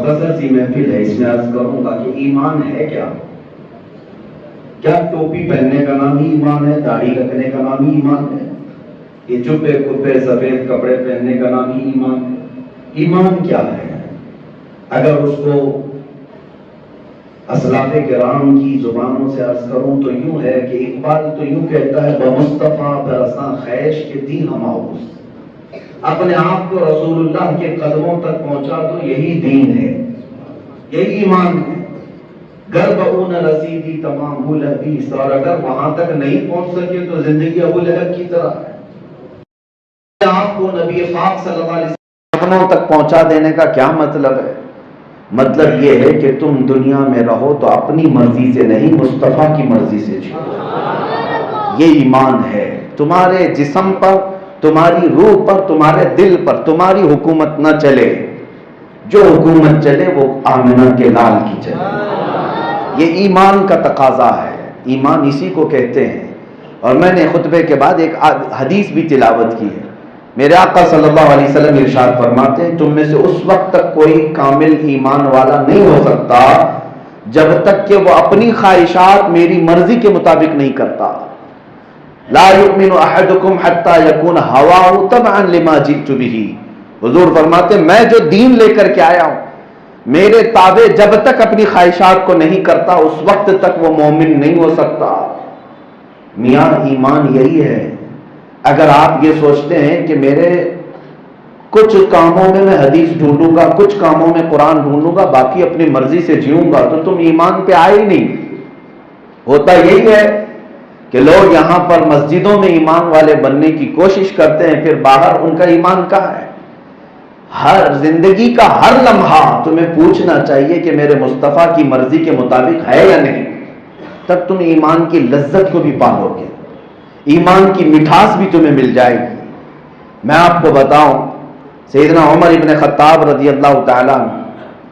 مختصر سی محفل ہے، اس میں عرض کروں گا کہ ایمان ہے کیا؟ کیا ٹوپی پہننے کا نام ہی ایمان ہے؟ داڑھی رکھنے کا نام ہی ایمان ہے؟ یہ چپے کپے سفید کپڑے پہننے کا نام ہی ایمان ہے؟ ایمان کیا ہے؟ اگر اس کو اسلاف کرام کی زبانوں سے عرض کروں تو یوں ہے کہ اقبال تو یوں کہتا ہے بمصطفیٰ برساں خیش کے دی ہماؤس، اپنے آپ کو رسول اللہ کے قدموں تک پہنچا تو یہی دین ہے، یہی ایمان ہے۔ گر بہو نہ رسیدی تمام ابو لہبیس، اور اگر وہاں تک نہیں پہنچ سکے تو زندگی ابو لہب کی طرح ہے۔ آپ کو نبی پاک صلی اللہ علیہ وسلم قدموں تک پہنچا دینے کا کیا مطلب ہے؟ مطلب یہ ہے کہ تم دنیا میں رہو تو اپنی مرضی سے نہیں، مصطفیٰ کی مرضی سے جیو۔ یہ ایمان ہے۔ تمہارے جسم پر، تمہاری روح پر، تمہارے دل پر تمہاری حکومت نہ چلے، جو حکومت چلے وہ آمنہ کے لال کی چلے۔ یہ ایمان کا تقاضا ہے، ایمان اسی کو کہتے ہیں۔ اور میں نے خطبے کے بعد ایک حدیث بھی تلاوت کی ہے۔ میرے آقا صلی اللہ علیہ وسلم ارشاد فرماتے ہیں تم میں سے اس وقت تک کوئی کامل ایمان والا نہیں ہو سکتا جب تک کہ وہ اپنی خواہشات میری مرضی کے مطابق نہیں کرتا۔ لا یؤمن احدکم حتی یکون ہواہ تبعا لما جئت بہ۔ حضور فرماتے ہیں میں جو دین لے کر کے آیا ہوں میرے تابع جب تک اپنی خواہشات کو نہیں کرتا اس وقت تک وہ مومن نہیں ہو سکتا۔ میاں ایمان یہی ہے۔ اگر آپ یہ سوچتے ہیں کہ میرے کچھ کاموں میں حدیث ڈھونڈوں گا، کچھ کاموں میں قرآن ڈھونڈوں گا، باقی اپنی مرضی سے جیوں گا، تو تم ایمان پہ آئے ہی نہیں۔ ہوتا یہی ہے کہ لوگ یہاں پر مسجدوں میں ایمان والے بننے کی کوشش کرتے ہیں، پھر باہر ان کا ایمان کہاں ہے؟ ہر زندگی کا ہر لمحہ تمہیں پوچھنا چاہیے کہ میرے مصطفیٰ کی مرضی کے مطابق ہے یا نہیں، تب تم ایمان کی لذت کو بھی پالو گے، ایمان کی مٹھاس بھی تمہیں مل جائے گی۔ میں آپ کو بتاؤں سیدنا عمر ابن خطاب رضی اللہ تعالیٰ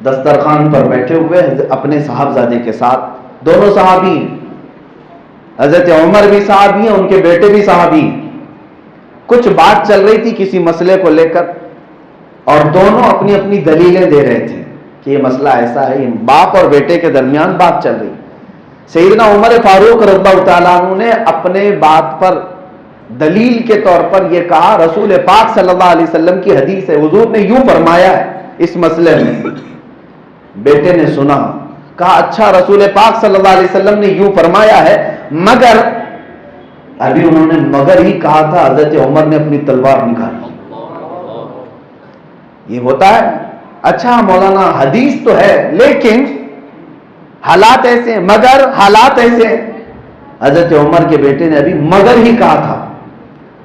دسترخوان پر بیٹھے ہوئے اپنے صاحبزادے کے ساتھ، دونوں صحابی ہیں، حضرت عمر بھی صحابی ہیں، ان کے بیٹے بھی صحابی ہیں۔ کچھ بات چل رہی تھی کسی مسئلے کو لے کر اور دونوں اپنی اپنی دلیلیں دے رہے تھے کہ یہ مسئلہ ایسا ہے، باپ اور بیٹے کے درمیان بات چل رہی۔ سیدنا عمر فاروق رضی اللہ تعالیٰ عنہ نے اپنے بات پر دلیل کے طور پر یہ کہا رسول پاک صلی اللہ علیہ وسلم کی حدیث ہے، حضور نے یوں فرمایا ہے اس مسئلے میں۔ بیٹے نے سنا، کہا اچھا رسول پاک صلی اللہ علیہ وسلم نے یوں فرمایا ہے، مگر ابھی انہوں نے مگر ہی کہا تھا، حضرت عمر نے اپنی تلوار نکالی۔ یہ ہوتا ہے، اچھا مولانا حدیث تو ہے لیکن حالات ایسے ہیں، مگر حالات ایسے ہیں۔ حضرت عمر کے بیٹے نے ابھی مگر ہی کہا تھا،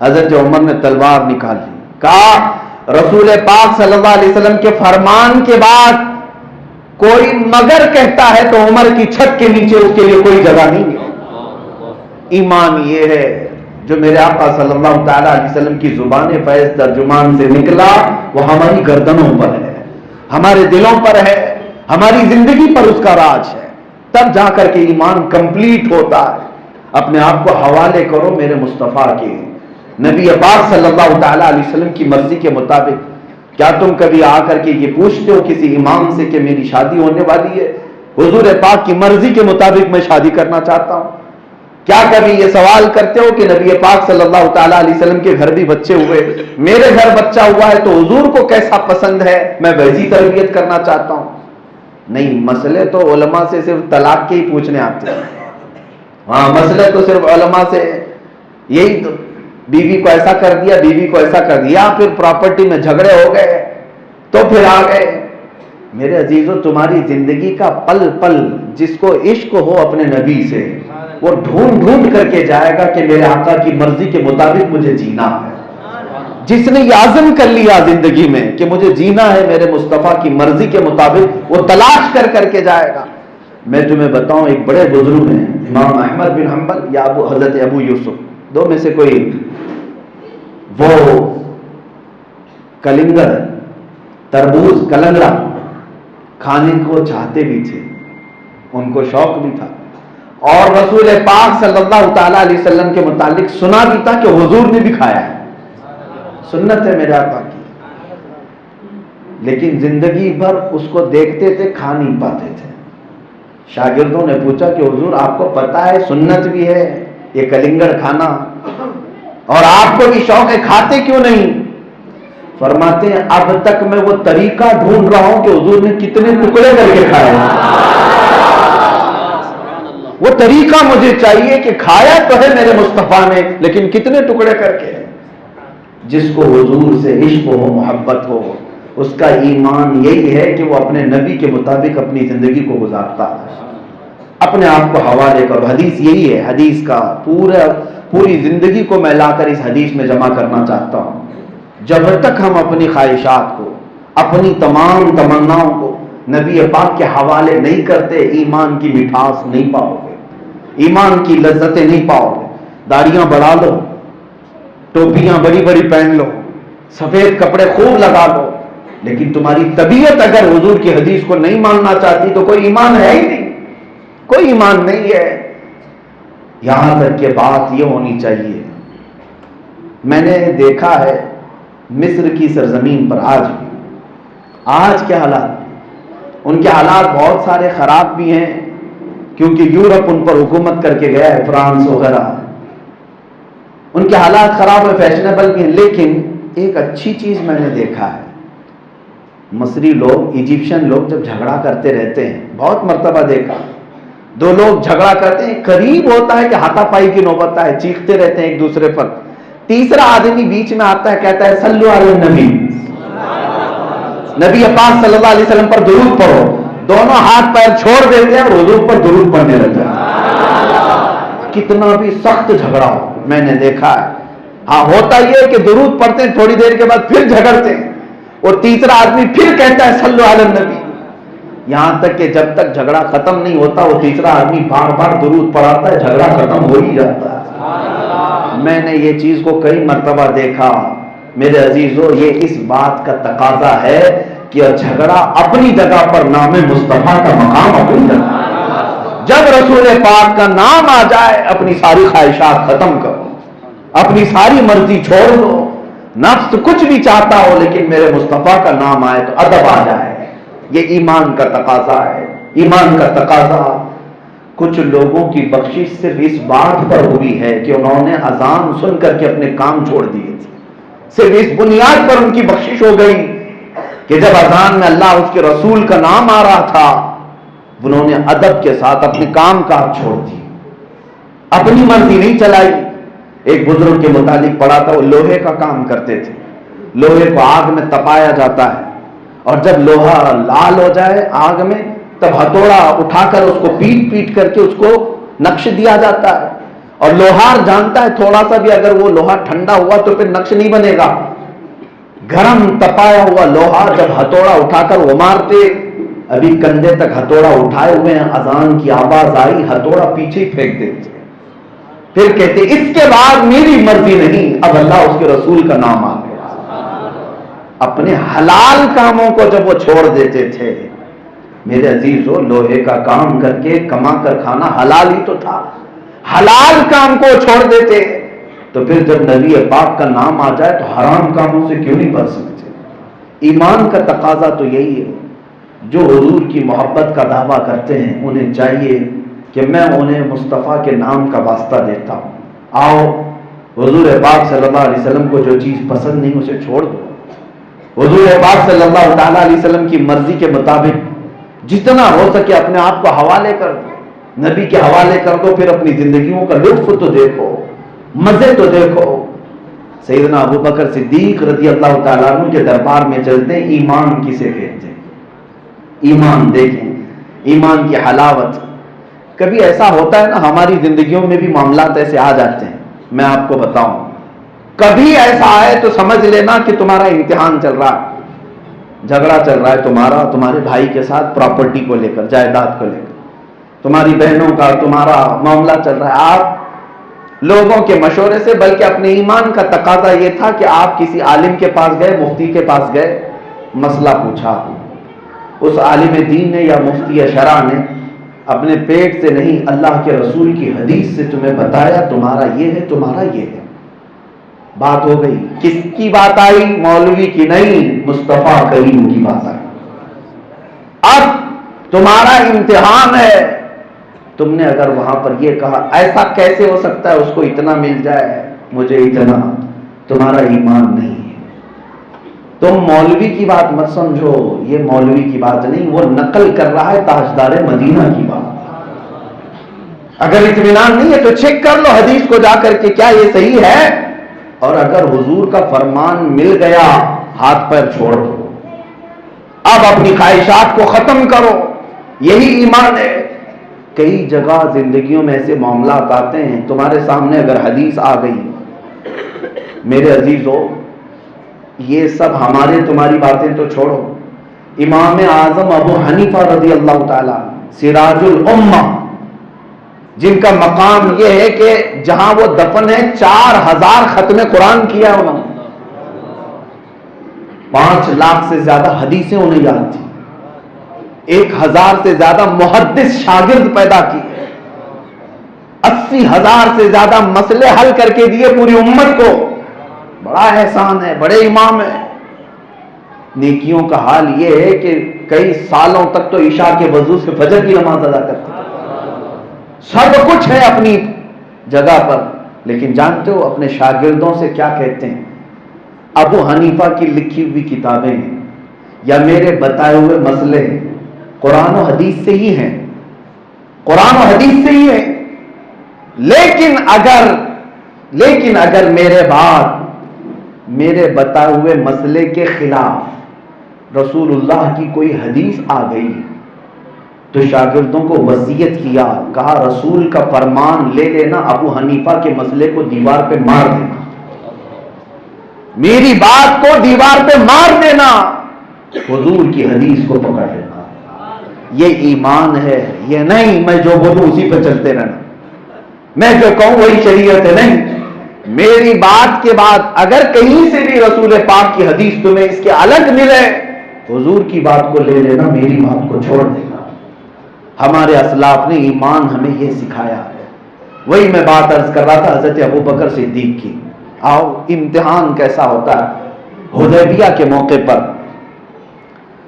حضرت عمر نے تلوار نکال لی، کہا رسول پاک صلی اللہ علیہ وسلم کے فرمان کے بعد کوئی مگر کہتا ہے تو عمر کی چھت کے نیچے اس کے لیے کوئی جگہ نہیں ہے۔ ایمان یہ ہے جو میرے آقا صلی اللہ تعالی علیہ وسلم کی زبان فیض ترجمان سے نکلا، وہ ہماری گردنوں پر ہے، ہمارے دلوں پر ہے، ہماری زندگی پر اس کا راج ہے۔ تب جا کر کے ایمان کمپلیٹ ہوتا ہے۔ اپنے آپ کو حوالے کرو میرے مصطفیٰ کے، نبی پاک صلی اللہ تعالی علیہ وسلم کی مرضی کے مطابق۔ کیا تم کبھی آ کر کے یہ پوچھتے ہو کسی امام سے کہ میری شادی ہونے والی ہے، حضور پاک کی مرضی کے مطابق میں شادی کرنا چاہتا ہوں؟ کیا کبھی یہ سوال کرتے ہو کہ نبی پاک صلی اللہ تعالی علیہ وسلم کے گھر بھی بچے ہوئے، میرے گھر بچہ ہوا ہے تو حضور کو کیسا پسند ہے، میں ویسی تربیت کرنا چاہتا ہوں؟ نہیں، مسئلے تو علماء سے صرف طلاق کے ہی پوچھنے آتے ہیں۔ ہاں، مسئلے تو صرف علماء سے یہی تو، بیوی کو ایسا کر دیا، بیوی کو ایسا کر دیا، پھر پراپرٹی میں جھگڑے ہو گئے تو پھر آ گئے۔ میرے عزیزو، تمہاری زندگی کا پل پل جس کو عشق ہو اپنے نبی سے، وہ ڈھونڈ ڈھونڈ کر کے جائے گا کہ میرے آقا کی مرضی کے مطابق مجھے جینا ہے۔ جس نے یہ عزم کر لیا زندگی میں کہ مجھے جینا ہے میرے مصطفیٰ کی مرضی کے مطابق، وہ تلاش کر کر کے جائے گا۔ میں تمہیں بتاؤں، ایک بڑے بزرگ ہیں امام احمد بن حنبل یا حضرت ابو یوسف، دو میں سے کوئی، وہ کلنگر تربوز کلنگڑا کھانے کو چاہتے بھی تھے، ان کو شوق بھی تھا، اور رسول پاک صلی اللہ تعالی علیہ وسلم کے متعلق سنا بھی تھا کہ حضور نے بھی کھایا ہے، سنت ہے میرے آقا کی۔ لیکن زندگی بھر اس کو دیکھتے تھے، کھا نہیں پاتے تھے۔ شاگردوں نے پوچھا کہ حضور آپ کو پتا ہے سنت بھی ہے یہ کلنگڑ کھانا، اور آپ کو بھی شوق ہے، کھاتے کیوں نہیں؟ فرماتے ہیں اب تک میں وہ طریقہ ڈھونڈ رہا ہوں کہ حضور نے کتنے ٹکڑے کر کے کھائے، وہ طریقہ مجھے چاہیے کہ کھایا تو ہے میرے مصطفیٰ نے، لیکن کتنے ٹکڑے کر کے۔ جس کو حضور سے عشق ہو، محبت ہو، اس کا ایمان یہی ہے کہ وہ اپنے نبی کے مطابق اپنی زندگی کو گزارتا ہے، اپنے آپ کو حوالے کرو۔ حدیث یہی ہے، حدیث کا پوری زندگی کو میں لا کر اس حدیث میں جمع کرنا چاہتا ہوں۔ جب تک ہم اپنی خواہشات کو، اپنی تمام تمناؤں کو نبی پاک کے حوالے نہیں کرتے، ایمان کی مٹھاس نہیں پاؤ گے، ایمان کی لذتیں نہیں پاؤ گے۔ داڑیاں بڑھا لو، ٹوپیاں بڑی بڑی پہن لو، سفید کپڑے خوب لگا لو، لیکن تمہاری طبیعت اگر حضور کی حدیث کو نہیں ماننا چاہتی تو کوئی ایمان ہے ہی نہیں، کوئی ایمان نہیں ہے۔ یہاں تک کہ بات یہ ہونی چاہیے، میں نے دیکھا ہے مصر کی سرزمین پر آج کے حالات، ان کے حالات بہت سارے خراب بھی ہیں کیونکہ یورپ ان پر حکومت کر کے گیا ہے، فرانس وغیرہ، ان کے حالات خراب ہے، فیشنیبل بھی ہیں، لیکن ایک اچھی چیز میں نے دیکھا ہے، مصری لوگ، ایجپشن لوگ جب جھگڑا کرتے رہتے ہیں، بہت مرتبہ دیکھا، دو لوگ جھگڑا کرتے ہیں، قریب ہوتا ہے کہ ہاتھا پائی کی نوبت آئے، چیختے رہتے ہیں ایک دوسرے پر، تیسرا آدمی بیچ میں آتا ہے، کہتا ہے صلو علی النبی، نبی پاک صلی اللہ علیہ وسلم پر درود پڑھو، دونوں ہاتھ پیر چھوڑ دیتے ہیں اور حضور پر درود پڑھنے لگتے ہیں۔ کتنا بھی سخت جھگڑا ہو، میں نے دیکھا ہے، ہاں ہوتا یہ ہے کہ درود پڑھتے ہیں، تھوڑی دیر کے بعد پھر جھگڑتے ہیں، اور تیسرا آدمی پھر کہتا ہے صلو علی النبی، یہاں تک کہ جب تک جھگڑا ختم نہیں ہوتا وہ تیسرا آدمی بار بار درود پڑھاتا ہے، جھگڑا ختم ہو ہی جاتا ہے۔ میں نے یہ چیز کو کئی مرتبہ دیکھا میرے عزیزو، یہ اس بات کا تقاضا ہے کہ جھگڑا اپنی جگہ پر، نام مصطفیٰ کا مقام اپنی جگہ، جب رسول پاک کا نام آ جائے اپنی ساری خواہشات ختم کرو، اپنی ساری مرضی چھوڑ دو، نفس کچھ بھی چاہتا ہو لیکن میرے مصطفیٰ کا نام آئے تو ادب آ جائے۔ یہ ایمان کا تقاضا ہے، ایمان کا تقاضا۔ کچھ لوگوں کی بخشش صرف اس بات پر ہوئی ہے کہ انہوں نے اذان سن کر کے اپنے کام چھوڑ دیے تھے، صرف اس بنیاد پر ان کی بخشش ہو گئی کہ جب اذان میں اللہ اس کے رسول کا نام آ رہا تھا، انہوں نے ادب کے ساتھ اپنے کام کاج چھوڑ دی، اپنی مرضی نہیں چلائی۔ ایک بزرگ کے متعلق پڑھا تھا، وہ لوہے کا کام کرتے تھے، لوہے کو آگ میں تپایا جاتا ہے، اور جب لوہا لال ہو جائے آگ میں تب ہتھوڑا اٹھا کر اس کو پیٹ پیٹ کر کے اس کو نقش دیا جاتا ہے، اور لوہار جانتا ہے تھوڑا سا بھی اگر وہ لوہا ٹھنڈا ہوا تو پھر نقش نہیں بنے گا۔ گرم تپایا ہوا لوہا جب ہتھوڑا اٹھا کر وہ مارتے، ابھی کندھے تک ہتھوڑا اٹھائے ہوئے ہیں، اذان کی آواز آئی، ہتھوڑا پیچھے ہی پھینک دیتے، پھر کہتے اس کے بعد میری مرضی نہیں، اب اللہ اس کے رسول کا نام آ گیا۔ اپنے حلال کاموں کو جب وہ چھوڑ دیتے تھے، میرے عزیزو، لوہے کا کام کر کے کما کر کھانا حلال ہی تو تھا، حلال کام کو چھوڑ دیتے، تو پھر جب نبی پاک کا نام آ جائے تو حرام کاموں سے کیوں نہیں بچ سکتے؟ ایمان کا تقاضا تو یہی ہے۔ جو حضور کی محبت کا دعویٰ کرتے ہیں انہیں چاہیے کہ میں انہیں مصطفیٰ کے نام کا واسطہ دیتا ہوں، آؤ حضور پاک صلی اللہ علیہ وسلم کو جو چیز پسند نہیں اسے چھوڑ دو، حضور پاک صلی اللہ تعالیٰ علیہ وسلم کی مرضی کے مطابق جتنا ہو سکے اپنے آپ کو حوالے کر دو، نبی کے حوالے کر دو، پھر اپنی زندگیوں کا لطف تو دیکھو، مزے تو دیکھو۔ سیدنا ابو بکر صدیق رضی اللہ تعالیٰ عنہ کے دربار میں چلتے ہیں، ایمان کسے کہتے ہیں؟ ایمان دیکھیں، ایمان کی حلاوت۔ کبھی ایسا ہوتا ہے نا ہماری زندگیوں میں بھی معاملات ایسے آ جاتے ہیں، میں آپ کو بتاؤں، کبھی ایسا آئے تو سمجھ لینا کہ تمہارا امتحان چل رہا ہے، جھگڑا چل رہا ہے تمہارے بھائی کے ساتھ پراپرٹی کو لے کر، جائیداد کو لے کر، تمہاری بہنوں کا تمہارا معاملہ چل رہا ہے۔ آپ لوگوں کے مشورے سے، بلکہ اپنے ایمان کا تقاضا یہ تھا کہ آپ کسی عالم کے پاس گئے، مفتی کے پاس گئے، مسئلہ پوچھا، اس عالم دین نے یا مفتی شرع نے اپنے پیٹ سے نہیں، اللہ کے رسول کی حدیث سے تمہیں بتایا تمہارا یہ ہے، تمہارا یہ ہے۔ بات ہو گئی. کس کی بات آئی؟ مولوی کی نہیں، مصطفیٰ کریم کی بات آئی. اب تمہارا امتحان ہے. تم نے اگر وہاں پر یہ کہا ایسا کیسے ہو سکتا ہے، اس کو اتنا مل جائے مجھے اتنا، تمہارا ایمان نہیں ہے. تم مولوی کی بات مت سمجھو، یہ مولوی کی بات نہیں، وہ نقل کر رہا ہے تاجدار مدینہ کی بات. اگر اطمینان نہیں ہے تو چیک کر لو حدیث کو جا کر کے کیا یہ صحیح ہے، اور اگر حضور کا فرمان مل گیا ہاتھ پیر چھوڑ دو. اب اپنی خواہشات کو ختم کرو، یہی ایمان ہے. کئی جگہ زندگیوں میں ایسے معاملات آتے ہیں، تمہارے سامنے اگر حدیث آ گئی، میرے عزیزو یہ سب ہمارے تمہاری باتیں تو چھوڑو. امام اعظم ابو حنیفہ رضی اللہ تعالی سراج الامہ، جن کا مقام یہ ہے کہ جہاں وہ دفن ہے 4000 ختم قرآن کیا انہوں نے، 5 لاکھ سے زیادہ حدیثیں انہیں یاد تھی، 1000 سے زیادہ محدث شاگرد پیدا کیے، 80,000 سے زیادہ مسئلے حل کر کے دیے پوری امت کو. بڑا احسان ہے، بڑے امام ہیں. نیکیوں کا حال یہ ہے کہ کئی سالوں تک تو عشاء کے وضو سے فجر کی نماز ادا کرتے، سب کچھ ہے اپنی جگہ پر، لیکن جانتے ہو اپنے شاگردوں سے کیا کہتے ہیں؟ ابو حنیفہ کی لکھی ہوئی کتابیں ہیں یا میرے بتائے ہوئے مسئلے ہیں، قرآن و حدیث سے ہی ہیں، قرآن و حدیث سے ہی ہیں. لیکن اگر میرے بتائے ہوئے مسئلے کے خلاف رسول اللہ کی کوئی حدیث آ گئی تو شاگردوں کو وصیت کیا، کہا رسول کا فرمان لے لینا، ابو حنیفہ کے مسئلے کو دیوار پہ مار دینا، میری بات کو دیوار پہ مار دینا، حضور کی حدیث کو پکڑ لینا. یہ ایمان ہے. یہ نہیں میں جو بولوں اسی پہ چلتے رہنا، میں جو کہوں وہی شریعت ہے. نہیں، میری بات کے بعد اگر کہیں سے بھی رسول پاک کی حدیث تمہیں اس کے الگ ملے، حضور کی بات کو لے لینا، میری بات کو چھوڑ دینا. ہمارے اسلاف نے ایمان ہمیں یہ سکھایا ہے. وہی میں بات عرض کر رہا تھا حضرت ابو بکر صدیق کی. آؤ امتحان کیسا ہوتا ہے. حدیبیہ کے موقع پر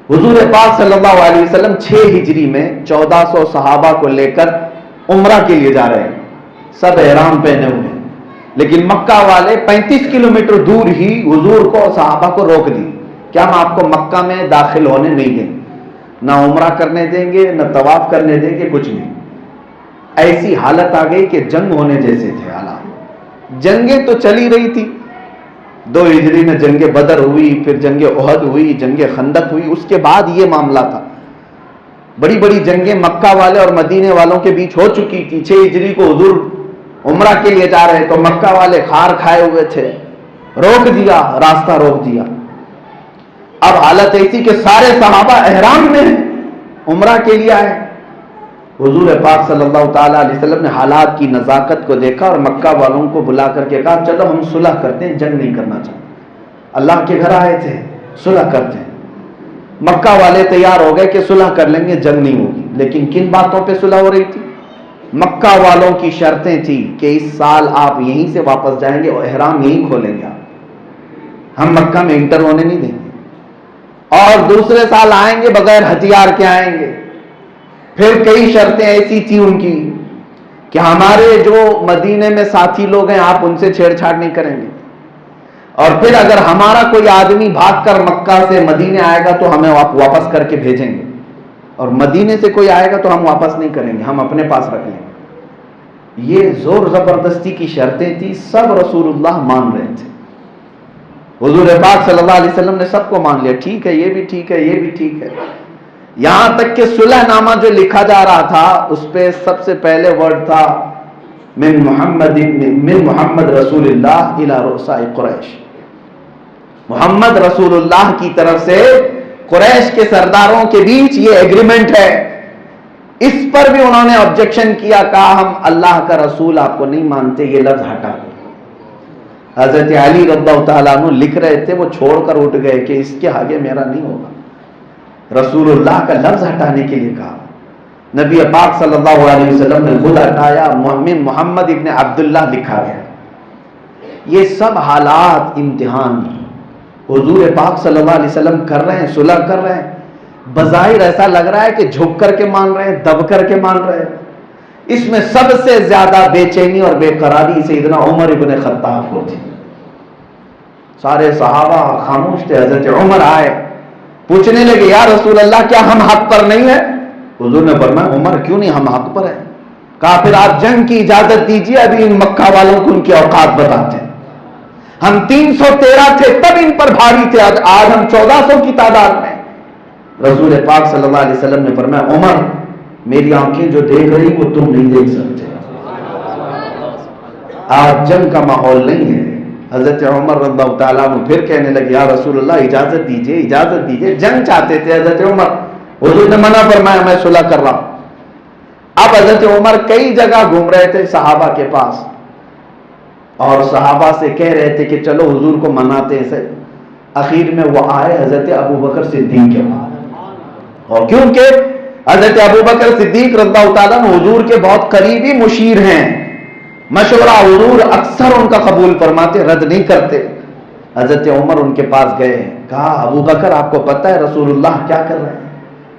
حضور پاک صلی اللہ علیہ وسلم 6 ہجری میں 1400 صحابہ کو لے کر عمرہ کے لیے جا رہے ہیں، سب احرام پہنے ہوئے ہیں، لیکن مکہ والے 35 کلومیٹر دور ہی حضور کو صحابہ کو روک دی کہ ہم آپ کو مکہ میں داخل ہونے نہیں دیں گے، نہ عمرہ کرنے دیں گے، نہ طواف کرنے دیں گے، کچھ نہیں. ایسی حالت آ گئی کہ جنگ ہونے جیسے تھے حالات. جنگیں تو چلی رہی تھی. 2 ہجری میں جنگ بدر ہوئی، پھر جنگ احد ہوئی، جنگ خندق ہوئی. اس کے بعد یہ معاملہ تھا. بڑی بڑی جنگیں مکہ والے اور مدینے والوں کے بیچ ہو چکی تھی. 6 ہجری کو حضور عمرہ کے لیے جا رہے تو مکہ والے خار کھائے ہوئے تھے، روک دیا، راستہ روک دیا. اب حالت ایسی کہ سارے صحابہ احرام میں عمرہ کے لیے آئے. حضور پاک صلی اللہ تعالی علیہ وسلم نے حالات کی نزاکت کو دیکھا اور مکہ والوں کو بلا کر کے کہا چلو ہم صلح کرتے ہیں، جنگ نہیں کرنا چاہتے. اللہ کے گھر آئے تھے، صلح کرتے ہیں. مکہ والے تیار ہو گئے کہ صلح کر لیں گے، جنگ نہیں ہوگی. لیکن کن باتوں پہ صلح ہو رہی تھی؟ مکہ والوں کی شرطیں تھیں کہ اس سال آپ یہیں سے واپس جائیں گے اور احرام یہیں کھولیں گے، ہم مکہ میں انٹر ہونے نہیں دیں گے، اور دوسرے سال آئیں گے بغیر ہتھیار کے آئیں گے. پھر کئی شرطیں ایسی تھیں ان کی کہ ہمارے جو مدینے میں ساتھی لوگ ہیں آپ ان سے چھیڑ چھاڑ نہیں کریں گے، اور پھر اگر ہمارا کوئی آدمی بھاگ کر مکہ سے مدینے آئے گا تو ہمیں واپس کر کے بھیجیں گے، اور مدینے سے کوئی آئے گا تو ہم واپس نہیں کریں گے، ہم اپنے پاس رکھ لیں گے. یہ زور زبردستی کی شرطیں تھی. سب رسول اللہ مان رہے تھے. حضور پاک صلی اللہ علیہ وسلم نے سب کو مان لیا، ٹھیک ہے، یہ بھی ٹھیک ہے، یہ بھی ٹھیک ہے. یہاں تک کہ صلح نامہ جو لکھا جا رہا تھا اس پہ سب سے پہلے ورڈ تھا من محمد رسول اللہ الی رؤساء قریش. محمد رسول اللہ کی طرف سے قریش کے سرداروں کے بیچ یہ ایگریمنٹ ہے. اس پر بھی انہوں نے آبجیکشن کیا، کہا ہم اللہ کا رسول آپ کو نہیں مانتے، یہ لفظ ہٹا. حضرت علی رضی اللہ تعالیٰ عنہ لکھ رہے تھے، وہ چھوڑ کر اٹھ گئے کہ اس کے آگے میرا نہیں ہوگا. رسول اللہ کا لفظ ہٹانے کے لیے کہا. نبی پاک صلی اللہ علیہ وسلم نے خود ہٹایا، محمد ابن عبداللہ لکھا گیا. یہ سب حالات امتحان حضور پاک صلی اللہ علیہ وسلم کر رہے ہیں، صلح کر رہے ہیں، بظاہر ایسا لگ رہا ہے کہ جھک کر کے مان رہے ہیں، دب کر کے مان رہے ہیں۔ اس میں سب سے زیادہ بے چینی اور بے قراری سیدنا عمر ابن خطاب کو تھی۔ سارے صحابہ خاموش تھے، حضرت عمر آئے، پوچھنے لگے یا رسول اللہ کیا ہم حق پر نہیں ہیں؟ حضور نے فرمایا عمر کیوں نہیں، ہم حق پر ہیں۔ کہا پھر آپ جنگ کی اجازت دیجیے، ابھی ان مکہ والوں کو ان کی اوقات بتاتے ہیں۔ ہم 313 تھے تب ان پر بھاری تھے، آج ہم 1400 کی تعداد میں۔ رسول پاک صلی اللہ علیہ وسلم نے فرمایا عمر میری آنکھیں جو دیکھ رہی وہ تم نہیں دیکھ سکتے، آج جنگ کا ماحول نہیں ہے۔ حضرت عمر رضی اللہ تعالیٰ عنہ پھر کہنے لگے یا رسول اللہ اجازت دیجیے، اجازت دیجیے، جنگ چاہتے تھے حضرت عمر، حضور نے منع فرمایا میں صلح کر رہا ہوں۔ اب حضرت عمر کئی جگہ گھوم رہے تھے صحابہ کے پاس، اور صحابہ سے کہہ رہے تھے کہ چلو حضور کو مناتے ہیں۔ اخیر میں وہ آئے حضرت ابو بکر صدیق کے پاس، اور کیونکہ حضرت ابو بکر صدیق رضی اللہ تعالیٰ عنہ حضور کے بہت قریبی مشیر ہیں، مشورہ حضور اکثر ان کا قبول فرماتے، رد نہیں کرتے۔ حضرت عمر ان کے پاس گئے، کہا ابو بکر آپ کو پتہ ہے رسول اللہ کیا کر رہے ہیں؟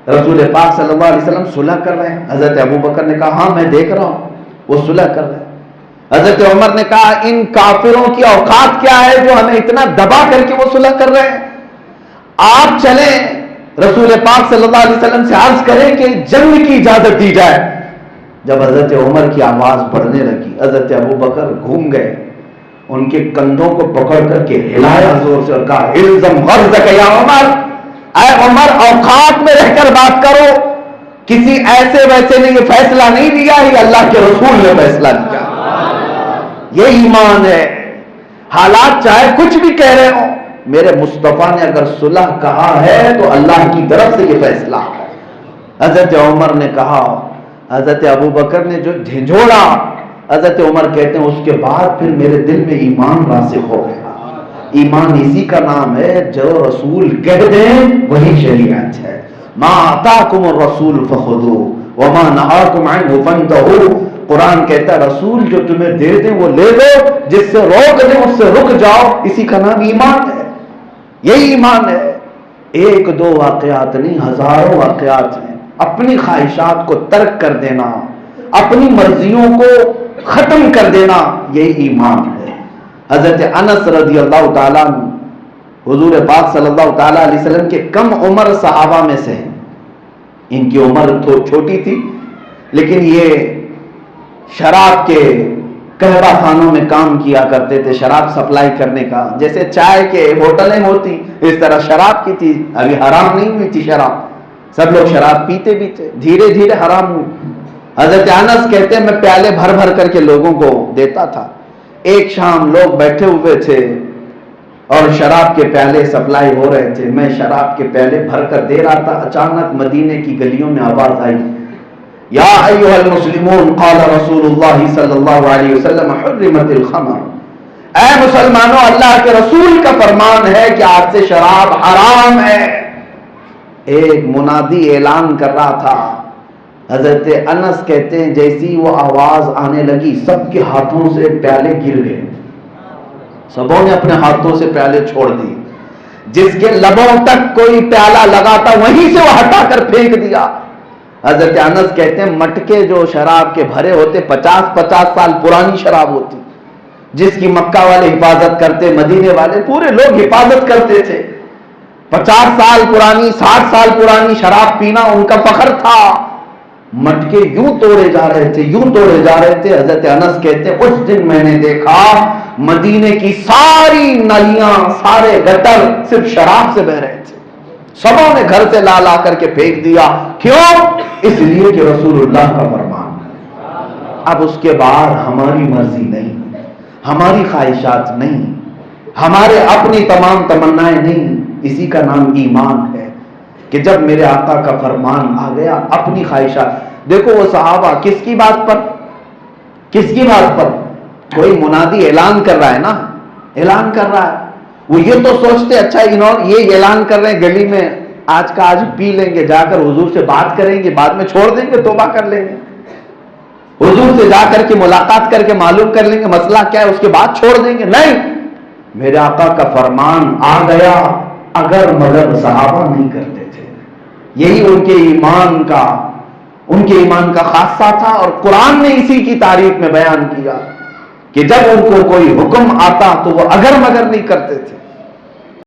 رسول پاک صلی اللہ علیہ وسلم صلح کر رہے ہیں۔ حضرت ابو بکر نے کہا ہاں میں دیکھ رہا ہوں وہ صلح کر رہے ہیں۔ حضرت عمر نے کہا ان کافروں کی اوقات کیا ہے جو ہمیں اتنا دبا کر کے وہ صلح کر رہے ہیں؟ آپ چلیں رسول پاک صلی اللہ علیہ وسلم سے عرض کریں کہ جنگ کی اجازت دی جائے۔ جب حضرت عمر کی آواز بڑھنے لگی، حضرت ابو بکر گھوم گئے، ان کے کندھوں کو پکڑ کر کے ہلایا زور سے اور کہا الزم غرضک یا عمر، اے عمر اوقات میں رہ کر بات کرو، کسی ایسے ویسے نے یہ فیصلہ نہیں لیا، یہ اللہ کے رسول نے فیصلہ لیا۔ یہ ایمان ہے، حالات چاہے کچھ بھی کہہ رہے ہوں، میرے مصطفیٰ نے اگر صلح کہا ہے تو اللہ کی طرف سے یہ فیصلہ ہے۔ حضرت عمر نے کہا، حضرت ابو بکر نے جو جھنجھوڑا، حضرت عمر کہتے ہیں اس کے بعد پھر میرے دل میں ایمان راسخ ہو گیا۔ ایمان اسی کا نام ہے جو رسول کہہ دیں وہی شریعت ہے۔ ما آتاکم الرسول فخذوہ وما نہاکم عنہ فانتہوا، قرآن کہتا ہے رسول جو تمہیں دے دیں وہ لے لو، جس سے روک دیں اس سے رک جاؤ، اسی کا نام ایمان ہے۔ یہی ایمان ہے۔ ایک دو واقعات نہیں، ہزاروں واقعات ہیں۔ اپنی خواہشات کو ترک کر دینا، اپنی مرضیوں کو ختم کر دینا، یہی ایمان ہے۔ حضرت انس رضی اللہ تعالیٰ عنہ حضور پاک صلی اللہ تعالیٰ علیہ وسلم کے کم عمر صحابہ میں سے ہیں۔ ان کی عمر تو چھوٹی تھی، لیکن یہ شراب کے قہوہ خانوں میں کام کیا کرتے تھے، شراب سپلائی کرنے کا، جیسے چائے کے ہوٹلیں ہوتی اس طرح شراب کی تھی۔ ابھی حرام نہیں ہوئی تھی شراب، سب لوگ شراب پیتے بھی تھے، دھیرے دھیرے حرام ہوئی۔ حضرت انس کہتے ہیں میں پیالے بھر بھر کر کے لوگوں کو دیتا تھا۔ ایک شام لوگ بیٹھے ہوئے تھے اور شراب کے پیالے سپلائی ہو رہے تھے، میں شراب کے پیالے بھر کر دے رہا تھا، اچانک مدینے کی گلیوں میں آواز آئی یا ایھا المسلمون قال رسول اللہ صلی اللہ علیہ وسلم حرمت الخمر، اے مسلمانوں اللہ کے رسول کا فرمان ہے کہ آج سے شراب حرام ہے۔ ایک منادی اعلان کر رہا تھا۔ حضرت انس کہتے ہیں جیسی وہ آواز آنے لگی سب کے ہاتھوں سے پیالے گر گئے، سبوں نے اپنے ہاتھوں سے پیالے چھوڑ دی، جس کے لبوں تک کوئی پیالہ لگا تھا وہیں سے وہ ہٹا کر پھینک دیا۔ حضرت انس کہتے ہیں مٹکے جو شراب کے بھرے ہوتے 50 سال پرانی شراب ہوتی، جس کی مکہ والے حفاظت کرتے، مدینے والے پورے لوگ حفاظت کرتے تھے۔ 50 سال پرانی 60 سال پرانی شراب پینا ان کا فخر تھا۔ مٹکے یوں توڑے جا رہے تھے، یوں توڑے جا رہے تھے۔ حضرت انس کہتے ہیں اس دن میں نے دیکھا مدینے کی ساری نلیاں، سارے گٹر صرف شراب سے بہ رہے تھے، سبوں نے گھر سے لا لا کر کے پھینک دیا۔ کیوں؟ اس لیے کہ رسول اللہ کا فرمان۔ اب اس کے بعد ہماری مرضی نہیں، ہماری خواہشات نہیں، ہمارے اپنی تمام تمنائیں نہیں، اسی کا نام ایمان ہے کہ جب میرے آقا کا فرمان آ گیا اپنی خواہشات۔ دیکھو وہ صحابہ کس کی بات پر، کس کی بات پر؟ کوئی منادی اعلان کر رہا ہے نا، اعلان کر رہا ہے، وہ یہ تو سوچتے اچھا انہوں یہ اعلان کر رہے ہیں گلی میں، آج کا آج پی لیں گے، جا کر حضور سے بات کریں گے، بعد میں چھوڑ دیں گے، توبہ کر لیں گے۔ حضور سے جا کر کے ملاقات کر کے معلوم کر لیں گے مسئلہ کیا ہے، اس کے بعد چھوڑ دیں گے؟ نہیں، میرے آقا کا فرمان آ گیا، اگر مگر صحابہ نہیں کرتے تھے۔ یہی ان کے ایمان کا خاصہ تھا، اور قرآن نے اسی کی تعریف میں بیان کیا کہ جب ان کو کوئی حکم آتا تو وہ اگر مگر نہیں کرتے تھے۔